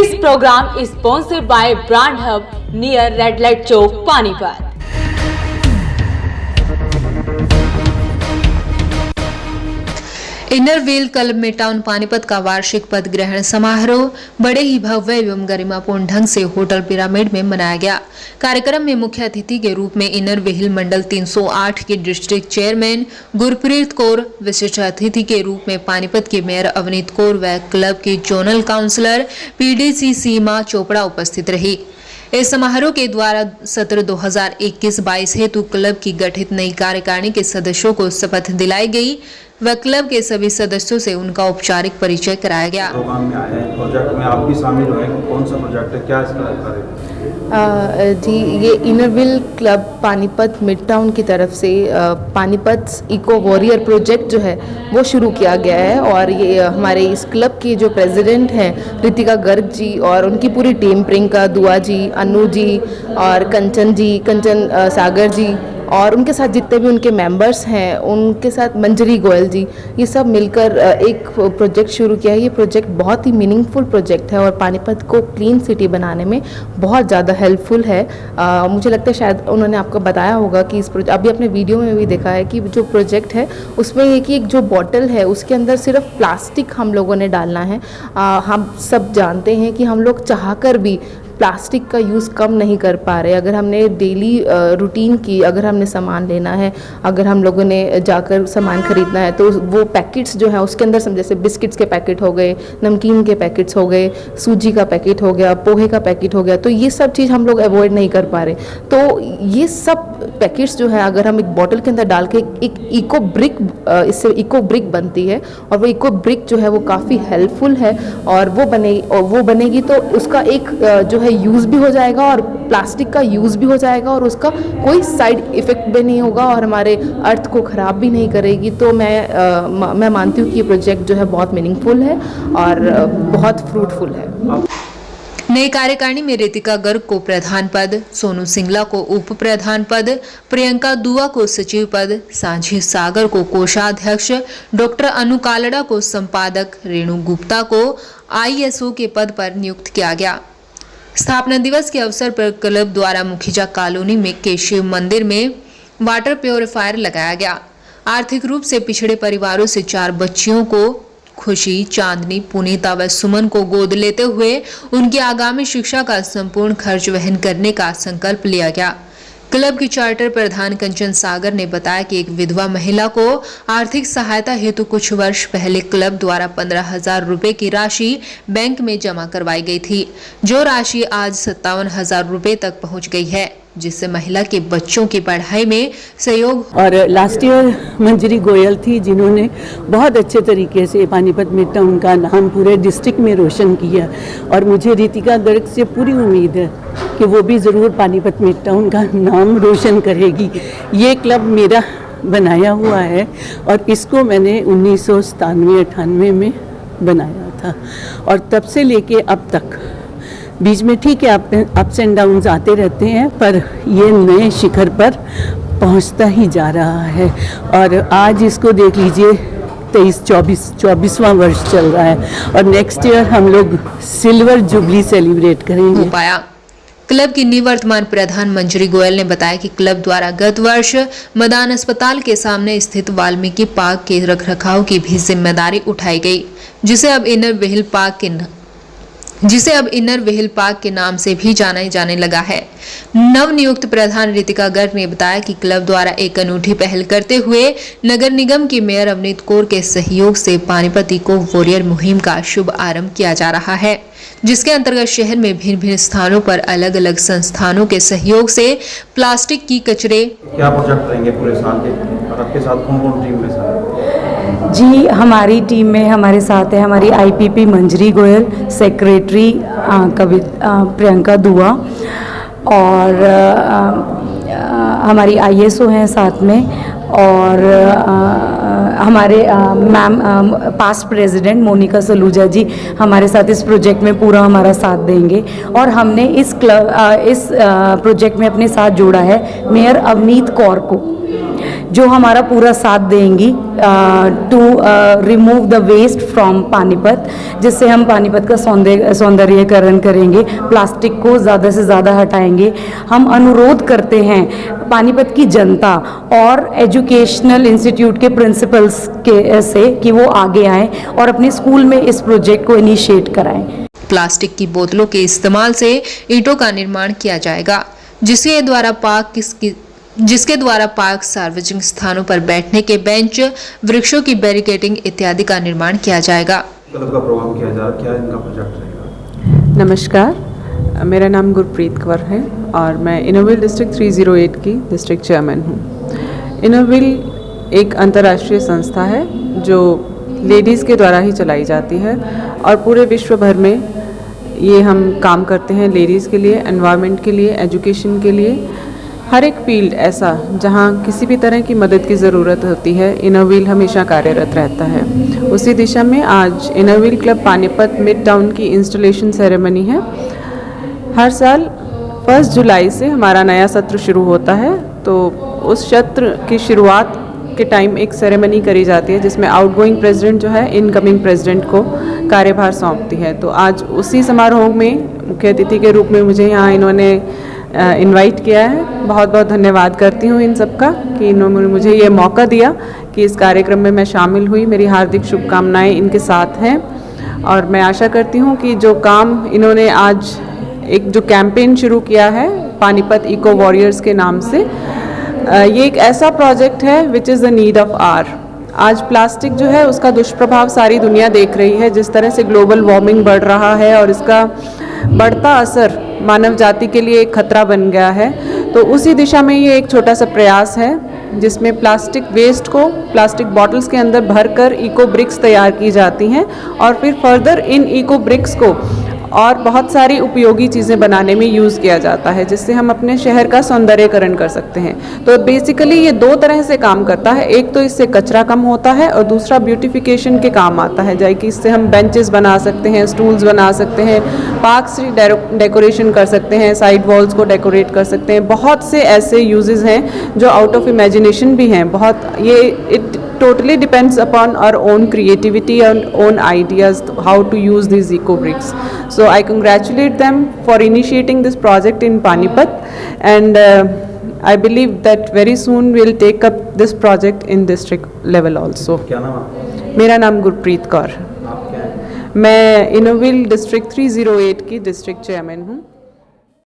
This program is sponsored by Brand Hub near Red Light Chowk, Panipat. Inner wheel club में town Panipat का वार्षिक पद ग्रहण समारोह बड़े ही भव्य एवं गरिमापूर्ण ढंग से होटल पिरामिड में मनाया गया। कार्यक्रम में मुख्य अतिथि के रूप में इनर व्हील मंडल 308 के डिस्ट्रिक्ट चेयरमैन गुरप्रीत कौर, विशिष्ट अतिथि के रूप में पानीपत के मेयर अवनीत कौर व क्लब की जोनल काउंसलर पीडीसी सीमा चोपड़ा उपस्थित रही। इस समारोह के द्वारा सत्र 2021-22 हेतु क्लब की गठित नई कार्यकारिणी के सदस्यों को शपथ दिलाई गई व क्लब के सभी सदस्यों से उनका औपचारिक परिचय कराया गया। प्रोग्राम में आए हैं, प्रोजेक्ट में आप भी शामिल हुए, कौन सा प्रोजेक्ट है, क्या इसका कार्य? जी, ये inner wheel club Panipat mid town की तरफ से पानीपत इको वॉरियर प्रोजेक्ट जो है वो शुरू किया गया है और ये हमारे इस क्लब के जो प्रेसिडेंट हैं रितिका गर्ग जी और उनकी पूरी टीम, प्रियंका दुआ जी, अनु जी और कंचन सागर जी और उनके साथ जितने भी उनके मेंबर्स हैं, उनके साथ मंजरी गोयल जी, ये सब मिलकर एक प्रोजेक्ट शुरू किया है। ये प्रोजेक्ट बहुत ही मीनिंगफुल प्रोजेक्ट है और पानीपत को क्लीन सिटी बनाने में बहुत ज़्यादा हेल्पफुल है। मुझे लगता है शायद उन्होंने आपको बताया होगा कि इस अभी अपने वीडियो में भी देखा है कि जो प्रोजेक्ट है उसमें ये कि एक जो बॉटल है उसके अंदर सिर्फ प्लास्टिक हम लोगों ने डालना है। हम सब जानते हैं कि हम लोग चाहकर भी प्लास्टिक का यूज़ कम नहीं कर पा रहे। अगर हमने डेली रूटीन की, अगर हमने सामान लेना है, अगर हम लोगों ने जाकर सामान खरीदना है तो वो पैकेट्स जो है उसके अंदर जैसे बिस्किट्स के पैकेट हो गए, नमकीन के पैकेट्स हो गए, सूजी का पैकेट हो गया, पोहे का पैकेट हो गया, तो ये सब चीज़ हम लोग अवॉइड नहीं कर पा रहे। तो ये सब पैकेट्स जो है अगर हम एक बॉटल के अंदर डाल के एक इको ब्रिक, इससे इको ब्रिक बनती है और वो इको ब्रिक जो है वो काफ़ी हेल्पफुल है और वो बनेगी तो उसका एक जो है यूज़ भी हो जाएगा और प्लास्टिक का यूज़ भी हो जाएगा और उसका कोई साइड इफ़ेक्ट भी नहीं होगा और हमारे अर्थ को ख़राब भी नहीं करेगी। तो मैं मानती हूँ कि ये प्रोजेक्ट जो है बहुत मीनिंगफुल है और बहुत फ्रूटफुल है। नई कार्यकारिणी में रितिका गर्ग को प्रधान पद, सोनू सिंगला को उप प्रधान पद, प्रियंका दुआ को सचिव पद, सांझी सागर को कोषाध्यक्ष, डॉक्टर अनु कालड़ा को संपादक, रेणु गुप्ता को ISO के पद पर नियुक्त किया गया। स्थापना दिवस के अवसर पर क्लब द्वारा मुखिजा कॉलोनी में केशव मंदिर में वाटर प्योरीफायर लगाया गया। आर्थिक रूप से पिछड़े परिवारों से 4 बच्चियों को खुशी, चांदनी, पुनीता व सुमन को गोद लेते हुए उनकी आगामी शिक्षा का संपूर्ण खर्च वहन करने का संकल्प लिया गया। क्लब की चार्टर प्रधान कंचन सागर ने बताया कि एक विधवा महिला को आर्थिक सहायता हेतु कुछ वर्ष पहले क्लब द्वारा 15,000 रुपए की राशि बैंक में जमा करवाई गई थी, जो राशि आज 57,000 रुपए तक पहुंच गई है, जिससे महिला के बच्चों की पढ़ाई में सहयोग। और लास्ट ईयर मंजरी गोयल थी जिन्होंने बहुत अच्छे तरीके से पानीपत मिड टाउन का नाम पूरे डिस्ट्रिक्ट में रोशन किया और मुझे रितिका गर्ग से पूरी उम्मीद है कि वो भी ज़रूर पानीपत मिड टाउन का नाम रोशन करेगी। ये क्लब मेरा बनाया हुआ है और इसको मैंने 1997-98 में बनाया था और तब से लेके अब तक बीच में ठीक है अप्स एंड डाउन्स आते रहते हैं, पर ये नए शिखर पर पहुंचता ही जा रहा है और आज इसको देख लीजिए 24वां वर्ष चल रहा है और नेक्स्ट ईयर हम लोग सिल्वर जुबली सेलिब्रेट करेंगे। क्लब की निवर्तमान प्रधान मंजरी गोयल ने बताया कि क्लब द्वारा गत वर्ष मदान अस्पताल के सामने स्थित वाल्मीकि पार्क के रखरखाव की भी जिम्मेदारी उठाई गई, जिसे अब इनर व्हील पार्क के नाम से भी जाना जाने लगा है। नवनियुक्त प्रधान रितिका गर्ग ने बताया कि क्लब द्वारा एक अनूठी पहल करते हुए नगर निगम की मेयर अवनीत कौर के सहयोग से पानीपत इको वॉरियर मुहिम का शुभ आरंभ किया जा रहा है, जिसके अंतर्गत शहर में भिन्न स्थानों पर अलग अलग संस्थानों के सहयोग से प्लास्टिक की कचरे। क्या प्रोजेक्ट रहेंगे पूरे साल के और आपके साथ कौन-कौन टीम में शामिल? जी, हमारी टीम में हमारे साथ है हमारी IPP मंजरी गोयल, सेक्रेटरी प्रियंका दुआ और हमारी ISO हैं साथ में और हमारे ma'am past president Monika Saluja ji हमारे साथ इस प्रोजेक्ट में पूरा हमारा साथ देंगे और हमने इस प्रोजेक्ट में अपने साथ जोड़ा है मेयर अवनीत कौर को, जो हमारा पूरा साथ देंगी to remove the waste from Panipat, जिससे हम पानीपत का सौंदर्यीकरण करेंगे, प्लास्टिक को ज़्यादा से ज़्यादा हटाएंगे। हम अनुरोध करते हैं पानीपत की जनता और एजुकेशनल इंस्टीट्यूट के प्रिंसिपल्स के से कि वो आगे आएँ और अपने स्कूल में इस प्रोजेक्ट को इनिशिएट कराएं। प्लास्टिक की बोतलों के इस्तेमाल से ईंटों का निर्माण किया जाएगा, जिसके द्वारा पार्क, सार्वजनिक स्थानों पर बैठने के बेंच, वृक्षों की बैरिकेडिंग इत्यादि का निर्माण किया जाएगा। क्लब का प्रोग्राम किया जा रहा है, क्या इनका प्रोजेक्ट रहेगा? नमस्कार, मेरा नाम गुरप्रीत कौर है और मैं इनोविल डिस्ट्रिक्ट 308 की डिस्ट्रिक्ट चेयरमैन हूँ। इनोविल एक अंतर्राष्ट्रीय संस्था है जो लेडीज़ के द्वारा ही चलाई जाती है और पूरे विश्व भर में ये हम काम करते हैं लेडीज़ के लिए, एनवायरनमेंट के लिए, एजुकेशन के लिए, हर एक फील्ड ऐसा जहाँ किसी भी तरह की मदद की ज़रूरत होती है, इनोविल हमेशा कार्यरत रहता है। उसी दिशा में आज इनोविल क्लब पानीपत मिड टाउन की इंस्टॉलेशन सेरेमनी है। हर साल 1 जुलाई से हमारा नया सत्र शुरू होता है, तो उस सत्र की शुरुआत के टाइम एक सेरेमनी करी जाती है जिसमें आउटगोइंग प्रेसिडेंट जो है इनकमिंग प्रेसिडेंट को कार्यभार सौंपती है। तो आज उसी समारोह में मुख्य अतिथि के रूप में मुझे यहाँ इन्होंने इनवाइट किया है। बहुत बहुत धन्यवाद करती हूँ इन सबका कि इन्होंने मुझे ये मौका दिया कि इस कार्यक्रम में मैं शामिल हुई। मेरी हार्दिक शुभकामनाएं इनके साथ हैं और मैं आशा करती हूँ कि जो काम इन्होंने आज एक जो कैंपेन शुरू किया है पानीपत इको वॉरियर्स के नाम से, ये एक ऐसा प्रोजेक्ट है which is the need of hour. आज प्लास्टिक जो है उसका दुष्प्रभाव सारी दुनिया देख रही है, जिस तरह से ग्लोबल वार्मिंग बढ़ रहा है और इसका बढ़ता असर मानव जाति के लिए एक खतरा बन गया है। तो उसी दिशा में ये एक छोटा सा प्रयास है जिसमें प्लास्टिक वेस्ट को प्लास्टिक बॉटल्स के अंदर भरकर इको ब्रिक्स तैयार की जाती हैं और फिर फर्दर इन इको ब्रिक्स को और बहुत सारी उपयोगी चीज़ें बनाने में यूज़ किया जाता है, जिससे हम अपने शहर का सौंदर्यीकरण कर सकते हैं। तो बेसिकली ये 2 तरह से काम करता है। एक तो इससे कचरा कम होता है और दूसरा ब्यूटिफिकेशन के काम आता है, जैसे कि इससे हम बेंचेस बना सकते हैं, स्टूल्स बना सकते हैं, पार्क्स डेकोरेशन कर सकते हैं, साइड वॉल्स को डेकोरेट कर सकते हैं। बहुत से ऐसे यूजेस हैं जो आउट ऑफ इमेजिनेशन भी हैं। It totally depends upon our own creativity and own ideas how to use these eco bricks. So I congratulate them for initiating this project in Panipat, and I believe that very soon we'll take up this project in district level also. क्या नाम आपका? मेरा नाम गुरप्रीत कौर। आप क्या हैं? मैं इनोविल district 308 की डिस्ट्रिक्ट चेयरमैन हूँ।